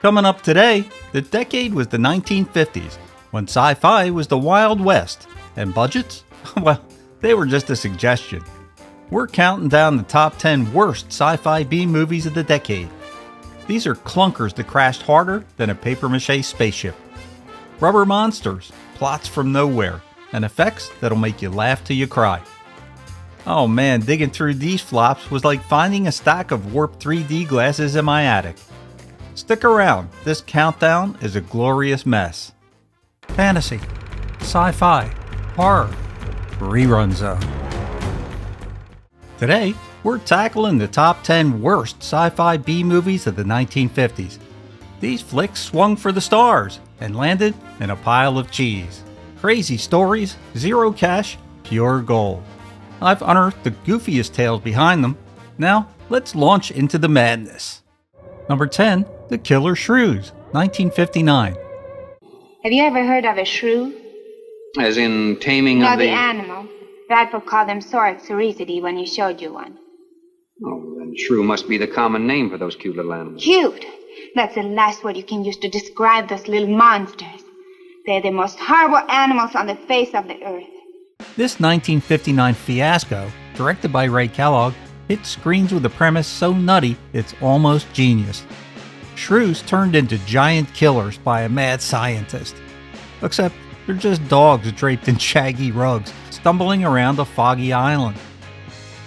Coming up today, the decade was the 1950s, when sci-fi was the Wild West, and budgets? Well, they were just a suggestion. We're counting down the top 10 worst sci-fi B-movies of the decade. These are clunkers that crashed harder than a papier-mâché spaceship. Rubber monsters, plots from nowhere, and effects that'll make you laugh till you cry. Oh man, digging through these flops was like finding a stack of warped 3D glasses in my attic. Stick around, this countdown is a glorious mess. Fantasy, sci-fi, horror, rerun zone. Today, we're tackling the top 10 worst sci-fi B-movies of the 1950s. These flicks swung for the stars and landed in a pile of cheese. Crazy stories, zero cash, pure gold. I've unearthed the goofiest tales behind them. Now, let's launch into the madness. Number 10, The Killer Shrews, 1959. Have you ever heard of a shrew? As in taming No, of the animal. Bradford called them soricity when he showed you one. Oh, then shrew must be the common name for those cute little animals. Cute! That's the last word you can use to describe those little monsters. They're the most horrible animals on the face of the earth. This 1959 fiasco, directed by Ray Kellogg, hit screens with a premise so nutty it's almost genius. Shrews turned into giant killers by a mad scientist. Except they're just dogs draped in shaggy rugs, stumbling around a foggy island.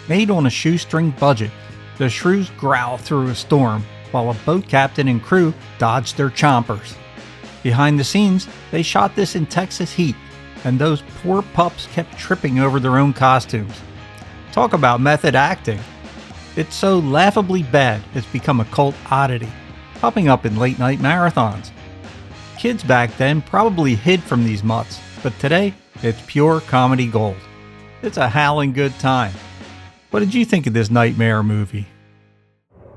Made on a shoestring budget, the shrews growl through a storm while a boat captain and crew dodge their chompers. Behind the scenes, they shot this in Texas heat, and those poor pups kept tripping over their own costumes. Talk about method acting. It's so laughably bad it's become a cult oddity, popping up in late-night marathons. Kids back then probably hid from these mutts, but today, it's pure comedy gold. It's a howling good time. What did you think of this nightmare movie?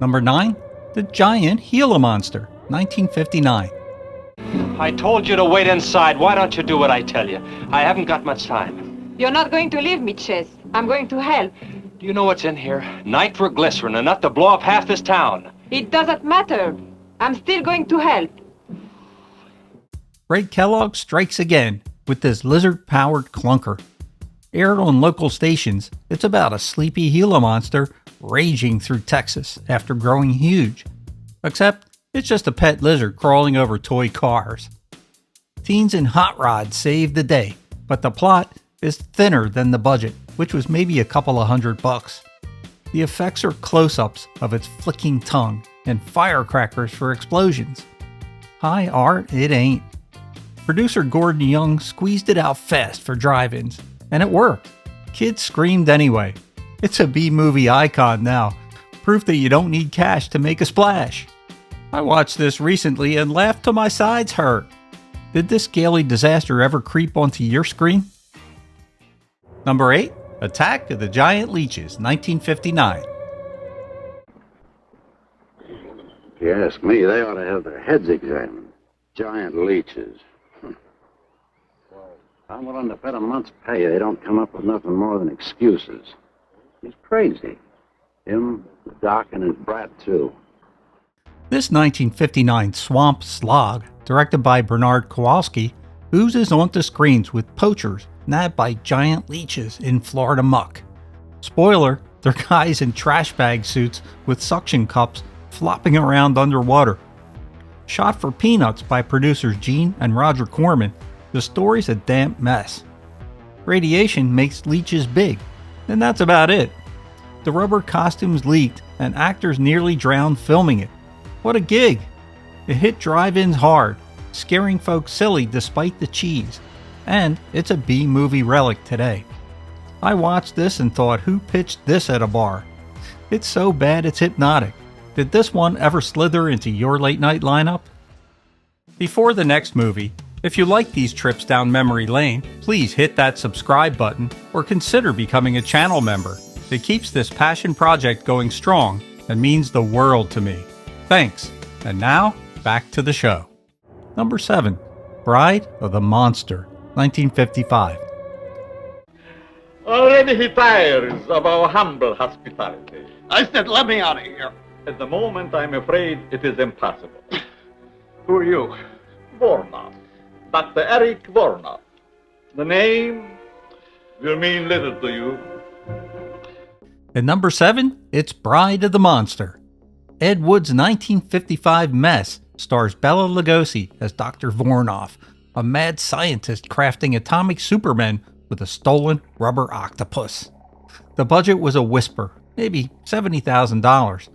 Number 9, The Giant Gila Monster, 1959. I told you to wait inside. Why don't you do what I tell you? I haven't got much time. You're not going to leave me, Ches. I'm going to help. Do you know what's in here? Nitroglycerin, enough to blow up half this town. It doesn't matter. I'm still going to help. Ray Kellogg strikes again with this lizard-powered clunker. Aired on local stations, it's about a sleepy Gila monster raging through Texas after growing huge. Except, it's just a pet lizard crawling over toy cars. Teens and hot rods save the day, but the plot is thinner than the budget, which was maybe a couple of $100. The effects are close-ups of its flicking tongue and firecrackers for explosions. High art it ain't. Producer Gordon Young squeezed it out fast for drive-ins, and it worked. Kids screamed anyway. It's a B-movie icon now, proof that you don't need cash to make a splash. I watched this recently and laughed till my sides hurt. Did this scaly disaster ever creep onto your screen? Number 8, Attack of the Giant Leeches, 1959. If you ask me, they ought to have their heads examined. Giant leeches. I'm willing to bet a month's pay they don't come up with nothing more than excuses. He's crazy. Him, the doc, and his brat, too. This 1959 swamp slog, directed by Bernard Kowalski, oozes onto screens with poachers nabbed by giant leeches in Florida muck. Spoiler, they're guys in trash bag suits with suction cups flopping around underwater. Shot for peanuts by producers Gene and Roger Corman, the story's a damp mess. Radiation makes leeches big, and that's about it. The rubber costumes leaked, and actors nearly drowned filming it. What a gig! It hit drive-ins hard, scaring folks silly despite the cheese. And it's a B-movie relic today. I watched this and thought, who pitched this at a bar? It's so bad it's hypnotic. Did this one ever slither into your late-night lineup? Before the next movie, if you like these trips down memory lane, please hit that subscribe button or consider becoming a channel member. It keeps this passion project going strong and means the world to me. Thanks. And now, back to the show. Number 7, Bride of the Monster, 1955. Already he tires of our humble hospitality. I said, let me out of here. At the moment, I'm afraid it is impossible. Who are you? Vorna. Dr. Eric Vorna. The name will mean little to you. At number 7, it's Bride of the Monster. Ed Wood's 1955 mess stars Bela Lugosi as Dr. Vornoff, a mad scientist crafting atomic supermen with a stolen rubber octopus. The budget was a whisper, maybe $70,000,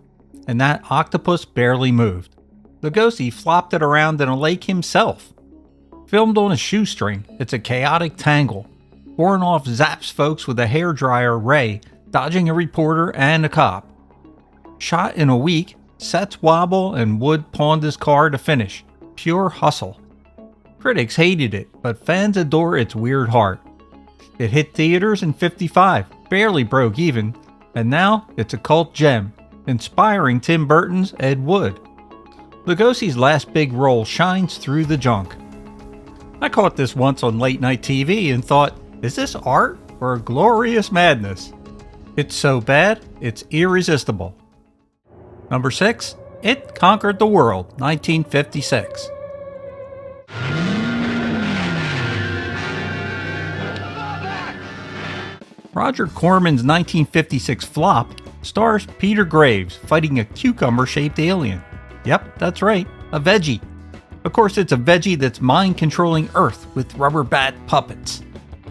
and that octopus barely moved. Lugosi flopped it around in a lake himself. Filmed on a shoestring, it's a chaotic tangle. Vornoff zaps folks with a hairdryer ray, dodging a reporter and a cop. Shot in a week, sets wobble and Wood pawned his car to finish. Pure hustle. Critics hated it, but fans adore its weird heart. It hit theaters in '55, barely broke even, and now it's a cult gem, inspiring Tim Burton's Ed Wood. Lugosi's last big role shines through the junk. I caught this once on late night TV and thought, is this art or glorious madness? It's so bad, it's irresistible. Number 6, It Conquered the World, 1956. Roger Corman's 1956 flop stars Peter Graves fighting a cucumber-shaped alien. Yep, that's right, a veggie. Of course, it's a veggie that's mind-controlling Earth with rubber bat puppets.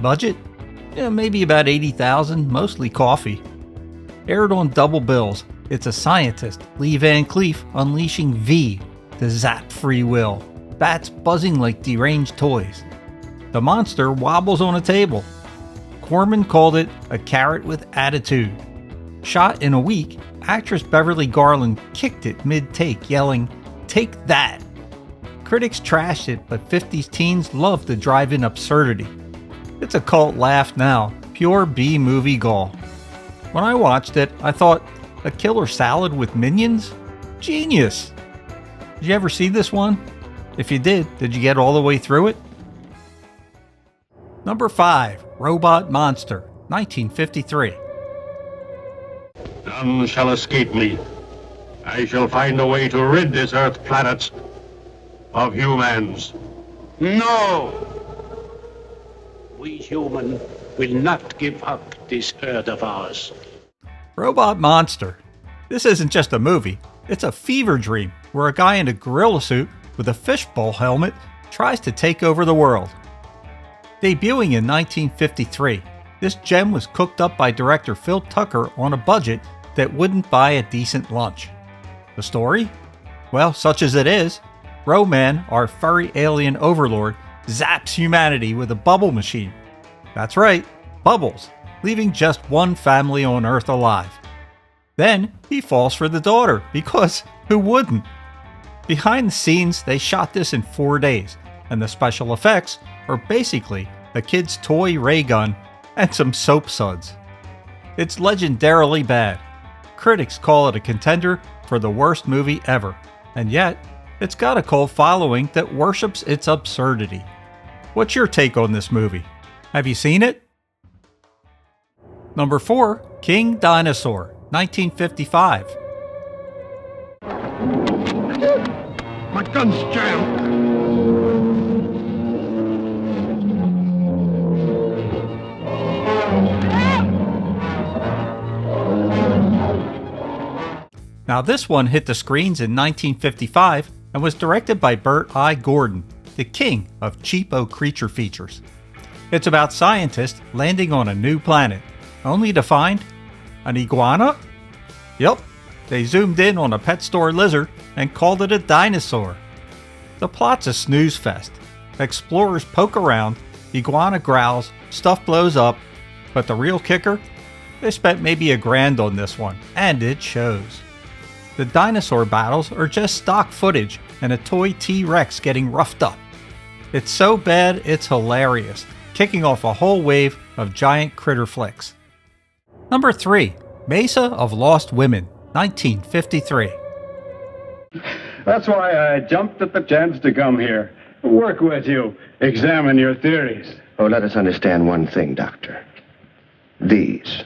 Budget? Yeah, maybe about $80,000, mostly coffee. Aired on double bills, it's a scientist, Lee Van Cleef, unleashing V to zap free will. Bats buzzing like deranged toys. The monster wobbles on a table. Corman called it a carrot with attitude. Shot in a week, actress Beverly Garland kicked it mid-take, yelling, "Take that!" Critics trashed it, but 50s teens love the drive-in absurdity. It's a cult laugh now, pure B-movie gall. When I watched it, I thought, a killer salad with minions? Genius! Did you ever see this one? If you did you get all the way through it? Number 5, Robot Monster, 1953. None shall escape me. I shall find a way to rid this Earth planet of humans. No! We human will not give up this Earth of ours. Robot Monster. This isn't just a movie, it's a fever dream where a guy in a gorilla suit with a fishbowl helmet tries to take over the world. Debuting in 1953, this gem was cooked up by director Phil Tucker on a budget that wouldn't buy a decent lunch. The story? Well, such as it is, Ro-Man, our furry alien overlord, zaps humanity with a bubble machine. That's right, bubbles, leaving just one family on Earth alive. Then he falls for the daughter, because who wouldn't? Behind the scenes, they shot this in 4 days, and the special effects are basically a kid's toy ray gun and some soap suds. It's legendarily bad. Critics call it a contender for the worst movie ever, and yet, it's got a cult following that worships its absurdity. What's your take on this movie? Have you seen it? Number 4, King Dinosaur, 1955. My gun's jammed. Now this one hit the screens in 1955 and was directed by Burt I. Gordon, the king of cheapo creature features. It's about scientists landing on a new planet, only to find an iguana? Yup, they zoomed in on a pet store lizard and called it a dinosaur. The plot's a snooze fest. Explorers poke around, iguana growls, stuff blows up, but the real kicker? They spent maybe $1,000 on this one, and it shows. The dinosaur battles are just stock footage and a toy T-Rex getting roughed up. It's so bad, it's hilarious, kicking off a whole wave of giant critter flicks. Number 3, Mesa of Lost Women, 1953. That's why I jumped at the chance to come here. Work with you. Examine your theories. Oh, let us understand one thing, Doctor. These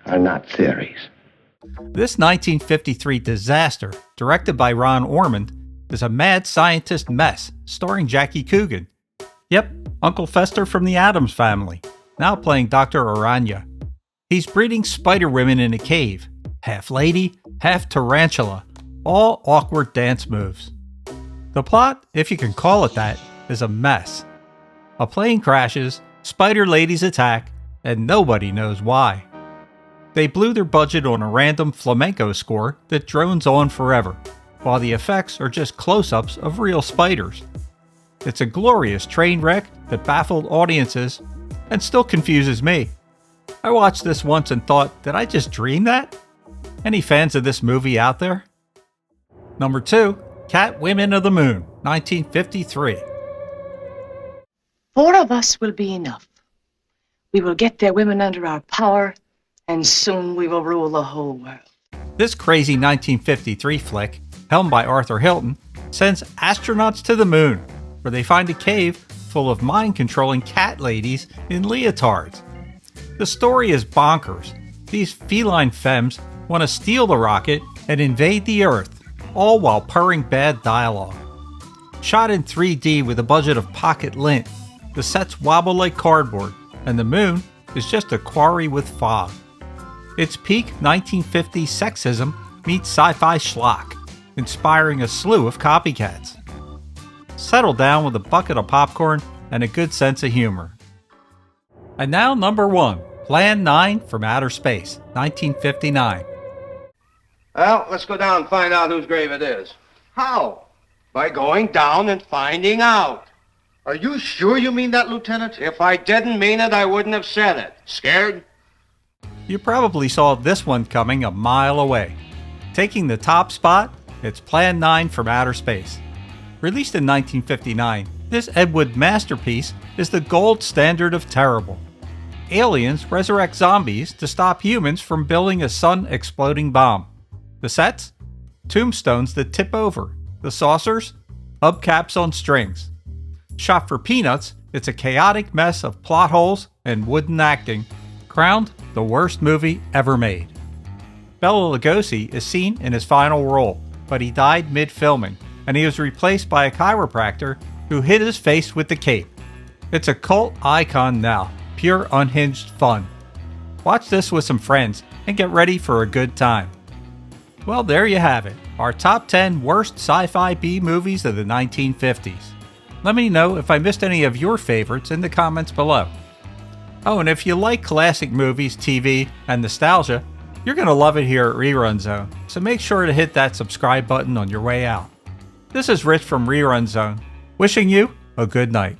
are not theories. This 1953 disaster, directed by Ron Ormond, is a mad scientist mess starring Jackie Coogan. Yep, Uncle Fester from the Addams Family, now playing Dr. Aranya. He's breeding spider women in a cave, half lady, half tarantula, all awkward dance moves. The plot, if you can call it that, is a mess. A plane crashes, spider ladies attack, and nobody knows why. They blew their budget on a random flamenco score that drones on forever, while the effects are just close-ups of real spiders. It's a glorious train wreck that baffled audiences and still confuses me. I watched this once and thought, did I just dream that? Any fans of this movie out there? Number 2, Cat Women of the Moon, 1953. 4 of us will be enough. We will get their women under our power, and soon we will rule the whole world. This crazy 1953 flick, helmed by Arthur Hilton, sends astronauts to the moon, where they find a cave full of mind-controlling cat ladies in leotards. The story is bonkers. These feline femmes want to steal the rocket and invade the Earth, all while purring bad dialogue. Shot in 3D with a budget of pocket lint, the sets wobble like cardboard, and the moon is just a quarry with fog. It's peak 1950s sexism meets sci-fi schlock, inspiring a slew of copycats. Settle down with a bucket of popcorn and a good sense of humor. And now number 1, Plan 9 from Outer Space, 1959. Well, let's go down and find out whose grave it is. How? By going down and finding out. Are you sure you mean that, Lieutenant? If I didn't mean it, I wouldn't have said it. Scared? You probably saw this one coming a mile away. Taking the top spot, it's Plan 9 from Outer Space. Released in 1959, this Ed Wood masterpiece is the gold standard of terrible. Aliens resurrect zombies to stop humans from building a sun-exploding bomb. The sets? Tombstones that tip over. The saucers? Hubcaps on strings. Shot for peanuts, it's a chaotic mess of plot holes and wooden acting, crowned the worst movie ever made. Bela Lugosi is seen in his final role, but he died mid-filming, and he was replaced by a chiropractor who hit his face with the cape. It's a cult icon now, pure unhinged fun. Watch this with some friends and get ready for a good time. Well, there you have it, our top 10 worst sci-fi B movies of the 1950s. Let me know if I missed any of your favorites in the comments below. Oh, and if you like classic movies, TV, and nostalgia, you're going to love it here at Rerun Zone, so make sure to hit that subscribe button on your way out. This is Rich from Rerun Zone, wishing you a good night.